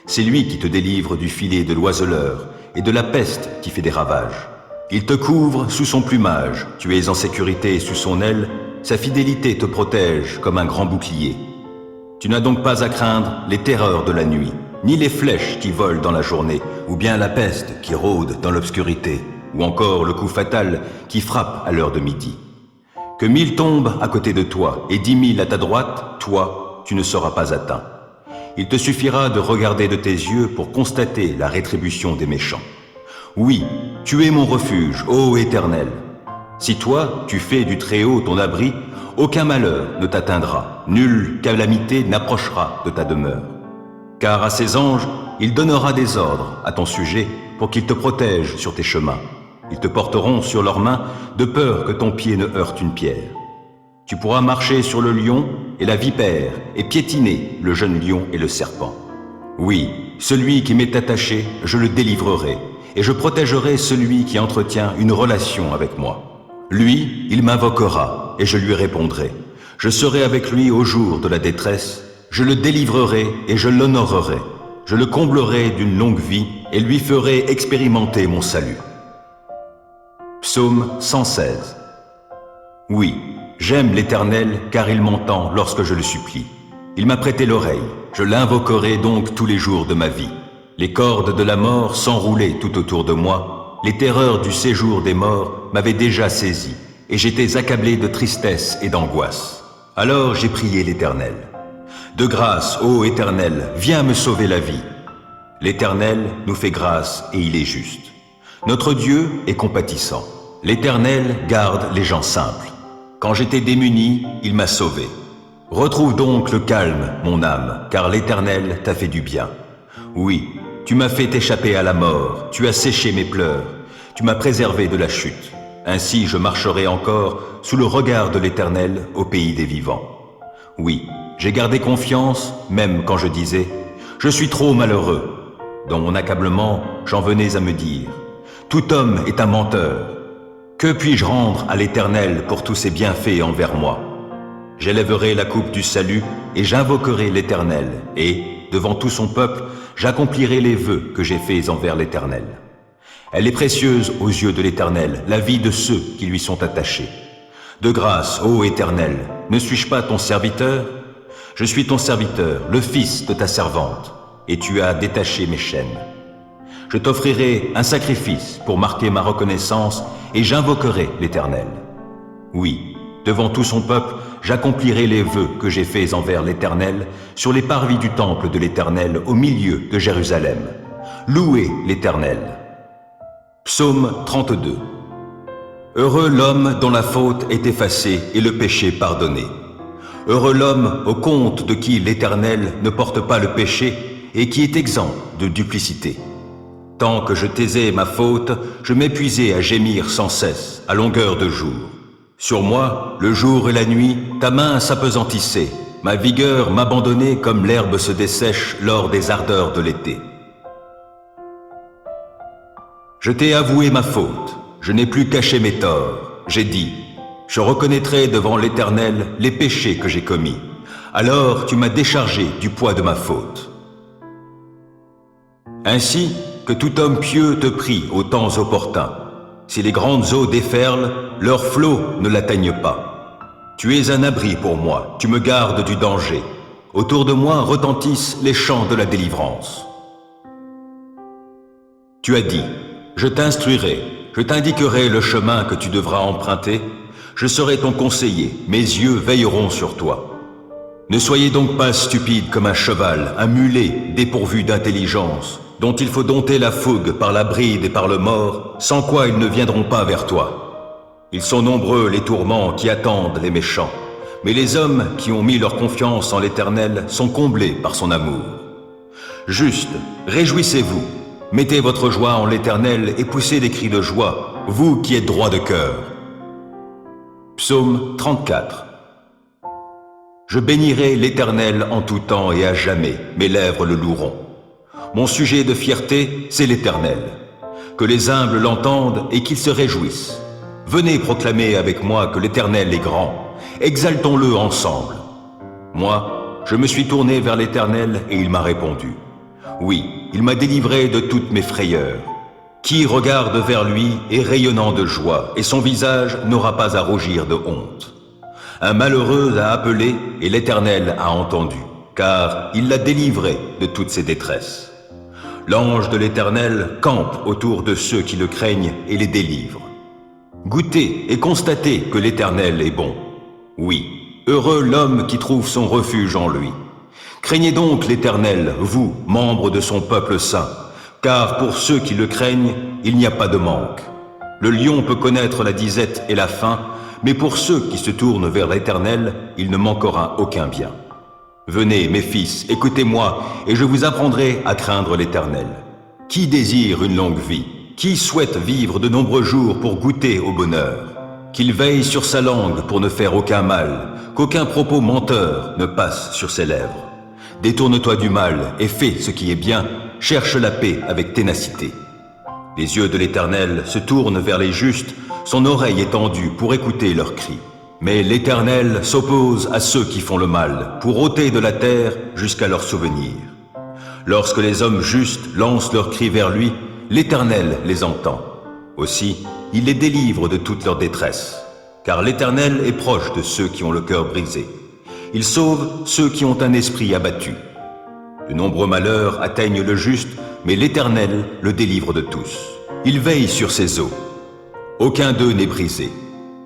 C'est lui qui te délivre du filet de l'oiseleur et de la peste qui fait des ravages. Il te couvre sous son plumage, tu es en sécurité sous son aile, sa fidélité te protège comme un grand bouclier. Tu n'as donc pas à craindre les terreurs de la nuit, ni les flèches qui volent dans la journée, ou bien la peste qui rôde dans l'obscurité, ou encore le coup fatal qui frappe à l'heure de midi. Que 1000 tombent à côté de toi et 10 000 à ta droite, toi, tu ne seras pas atteint. Il te suffira de regarder de tes yeux pour constater la rétribution des méchants. Oui, tu es mon refuge, ô Éternel. Si toi, tu fais du Très-Haut ton abri, aucun malheur ne t'atteindra, nulle calamité n'approchera de ta demeure. Car à ses anges, il donnera des ordres à ton sujet pour qu'ils te protègent sur tes chemins. Ils te porteront sur leurs mains de peur que ton pied ne heurte une pierre. Tu pourras marcher sur le lion et la vipère et piétiner le jeune lion et le serpent. Oui, celui qui m'est attaché, je le délivrerai et je protégerai celui qui entretient une relation avec moi. Lui, il m'invoquera et je lui répondrai. Je serai avec lui au jour de la détresse, je le délivrerai et je l'honorerai. Je le comblerai d'une longue vie et lui ferai expérimenter mon salut. Psaume 116. Oui, j'aime l'Éternel car il m'entend lorsque je le supplie. Il m'a prêté l'oreille, je l'invoquerai donc tous les jours de ma vie. Les cordes de la mort s'enroulaient tout autour de moi, les terreurs du séjour des morts m'avaient déjà saisi, et j'étais accablé de tristesse et d'angoisse. Alors j'ai prié l'Éternel. De grâce, ô Éternel, viens me sauver la vie. L'Éternel nous fait grâce et il est juste. Notre Dieu est compatissant. L'Éternel garde les gens simples. Quand j'étais démuni, il m'a sauvé. Retrouve donc le calme, mon âme, car l'Éternel t'a fait du bien. Oui, tu m'as fait échapper à la mort, tu as séché mes pleurs, tu m'as préservé de la chute. Ainsi je marcherai encore sous le regard de l'Éternel au pays des vivants. Oui, j'ai gardé confiance, même quand je disais « Je suis trop malheureux ». Dans mon accablement, j'en venais à me dire « Tout homme est un menteur ». Que puis-je rendre à l'Éternel pour tous ses bienfaits envers moi? J'élèverai la coupe du salut et j'invoquerai l'Éternel, et, devant tout son peuple, j'accomplirai les vœux que j'ai faits envers l'Éternel. Elle est précieuse aux yeux de l'Éternel, la vie de ceux qui lui sont attachés. De grâce, ô Éternel, ne suis-je pas ton serviteur? Je suis ton serviteur, le fils de ta servante, et tu as détaché mes chaînes. Je t'offrirai un sacrifice pour marquer ma reconnaissance et j'invoquerai l'Éternel. Oui, devant tout son peuple, j'accomplirai les vœux que j'ai faits envers l'Éternel sur les parvis du temple de l'Éternel au milieu de Jérusalem. Louez l'Éternel. Psaume 32. Heureux l'homme dont la faute est effacée et le péché pardonné. Heureux l'homme au compte de qui l'Éternel ne porte pas le péché et qui est exempt de duplicité. Tant que je taisais ma faute, je m'épuisais à gémir sans cesse, à longueur de jour. Sur moi, le jour et la nuit, ta main s'apesantissait, ma vigueur m'abandonnait comme l'herbe se dessèche lors des ardeurs de l'été. Je t'ai avoué ma faute, je n'ai plus caché mes torts, j'ai dit, je reconnaîtrai devant l'Éternel les péchés que j'ai commis. Alors tu m'as déchargé du poids de ma faute. Ainsi, que tout homme pieux te prie aux temps opportuns. Si les grandes eaux déferlent, leurs flots ne l'atteignent pas. Tu es un abri pour moi, tu me gardes du danger. Autour de moi retentissent les chants de la délivrance. Tu as dit, je t'instruirai, je t'indiquerai le chemin que tu devras emprunter, je serai ton conseiller, mes yeux veilleront sur toi. Ne soyez donc pas stupide comme un cheval, un mulet dépourvu d'intelligence, dont il faut dompter la fougue par la bride et par le mors, sans quoi ils ne viendront pas vers toi. Ils sont nombreux les tourments qui attendent les méchants, mais les hommes qui ont mis leur confiance en l'Éternel sont comblés par son amour. Juste, réjouissez-vous, mettez votre joie en l'Éternel et poussez des cris de joie, vous qui êtes droits de cœur. Psaume 34. Je bénirai l'Éternel en tout temps et à jamais, mes lèvres le loueront. Mon sujet de fierté, c'est l'Éternel. Que les humbles l'entendent et qu'ils se réjouissent. Venez proclamer avec moi que l'Éternel est grand. Exaltons-le ensemble. Moi, je me suis tourné vers l'Éternel et il m'a répondu. Oui, il m'a délivré de toutes mes frayeurs. Qui regarde vers lui est rayonnant de joie et son visage n'aura pas à rougir de honte. Un malheureux a appelé et l'Éternel a entendu, car il l'a délivré de toutes ses détresses. L'ange de l'Éternel campe autour de ceux qui le craignent et les délivre. Goûtez et constatez que l'Éternel est bon. Oui, heureux l'homme qui trouve son refuge en lui. Craignez donc l'Éternel, vous, membres de son peuple saint, car pour ceux qui le craignent, il n'y a pas de manque. Le lion peut connaître la disette et la faim, mais pour ceux qui se tournent vers l'Éternel, il ne manquera aucun bien. Venez, mes fils, écoutez-moi, et je vous apprendrai à craindre l'Éternel. Qui désire une longue vie? Qui souhaite vivre de nombreux jours pour goûter au bonheur? Qu'il veille sur sa langue pour ne faire aucun mal, qu'aucun propos menteur ne passe sur ses lèvres. Détourne-toi du mal et fais ce qui est bien, cherche la paix avec ténacité. Les yeux de l'Éternel se tournent vers les justes, son oreille est tendue pour écouter leurs cris. Mais l'Éternel s'oppose à ceux qui font le mal, pour ôter de la terre jusqu'à leur souvenir. Lorsque les hommes justes lancent leurs cris vers lui, l'Éternel les entend. Aussi, il les délivre de toute leur détresse. Car l'Éternel est proche de ceux qui ont le cœur brisé. Il sauve ceux qui ont un esprit abattu. De nombreux malheurs atteignent le juste, mais l'Éternel le délivre de tous. Il veille sur ses eaux. Aucun d'eux n'est brisé.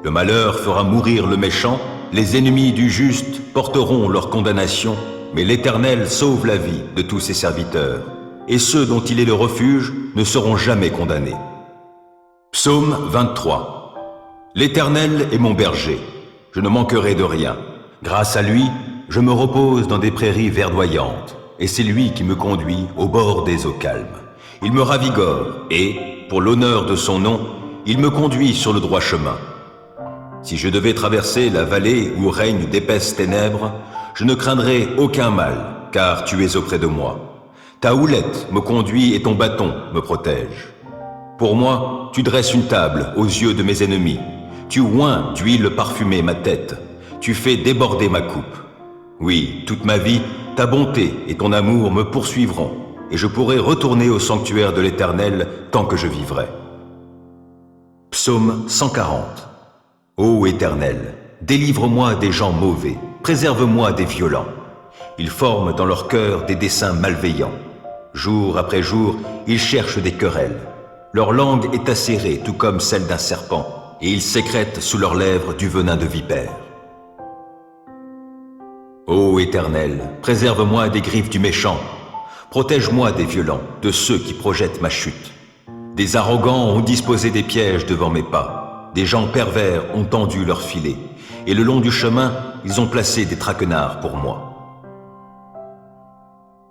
Le malheur fera mourir le méchant, les ennemis du juste porteront leur condamnation, mais l'Éternel sauve la vie de tous ses serviteurs, et ceux dont il est le refuge ne seront jamais condamnés. Psaume 23. L'Éternel est mon berger, je ne manquerai de rien. Grâce à lui, je me repose dans des prairies verdoyantes, et c'est lui qui me conduit au bord des eaux calmes. Il me ravigore, et, pour l'honneur de son nom, il me conduit sur le droit chemin. Si je devais traverser la vallée où règnent d'épaisses ténèbres, je ne craindrai aucun mal, car tu es auprès de moi. Ta houlette me conduit et ton bâton me protège. Pour moi, tu dresses une table aux yeux de mes ennemis. Tu oins d'huile parfumée ma tête. Tu fais déborder ma coupe. Oui, toute ma vie, ta bonté et ton amour me poursuivront, et je pourrai retourner au sanctuaire de l'Éternel tant que je vivrai. Psaume 140. Ô Éternel, délivre-moi des gens mauvais, préserve-moi des violents. Ils forment dans leur cœur des desseins malveillants. Jour après jour, ils cherchent des querelles. Leur langue est acérée tout comme celle d'un serpent, et ils sécrètent sous leurs lèvres du venin de vipère. Ô Éternel, préserve-moi des griffes du méchant. Protège-moi des violents, de ceux qui projettent ma chute. Des arrogants ont disposé des pièges devant mes pas. Des gens pervers ont tendu leurs filets, et le long du chemin, ils ont placé des traquenards pour moi.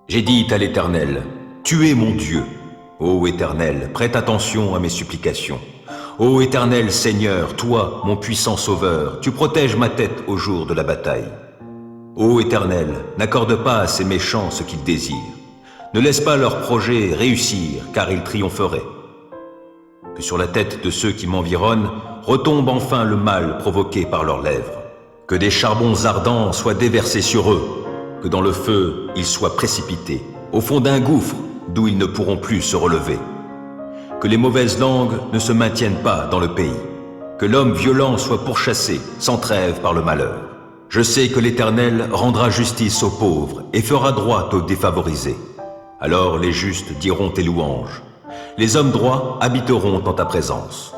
J'ai dit à l'Éternel, tu es mon Dieu. Ô Éternel, prête attention à mes supplications. Ô Éternel Seigneur, toi, mon puissant Sauveur, tu protèges ma tête au jour de la bataille. Ô Éternel, n'accorde pas à ces méchants ce qu'ils désirent. Ne laisse pas leurs projets réussir, car ils triompheraient. Que sur la tête de ceux qui m'environnent retombe enfin le mal provoqué par leurs lèvres. Que des charbons ardents soient déversés sur eux, que dans le feu ils soient précipités, au fond d'un gouffre d'où ils ne pourront plus se relever. Que les mauvaises langues ne se maintiennent pas dans le pays, que l'homme violent soit pourchassé sans trêve par le malheur. Je sais que l'Éternel rendra justice aux pauvres et fera droit aux défavorisés. Alors les justes diront tes louanges. Les hommes droits habiteront en ta présence.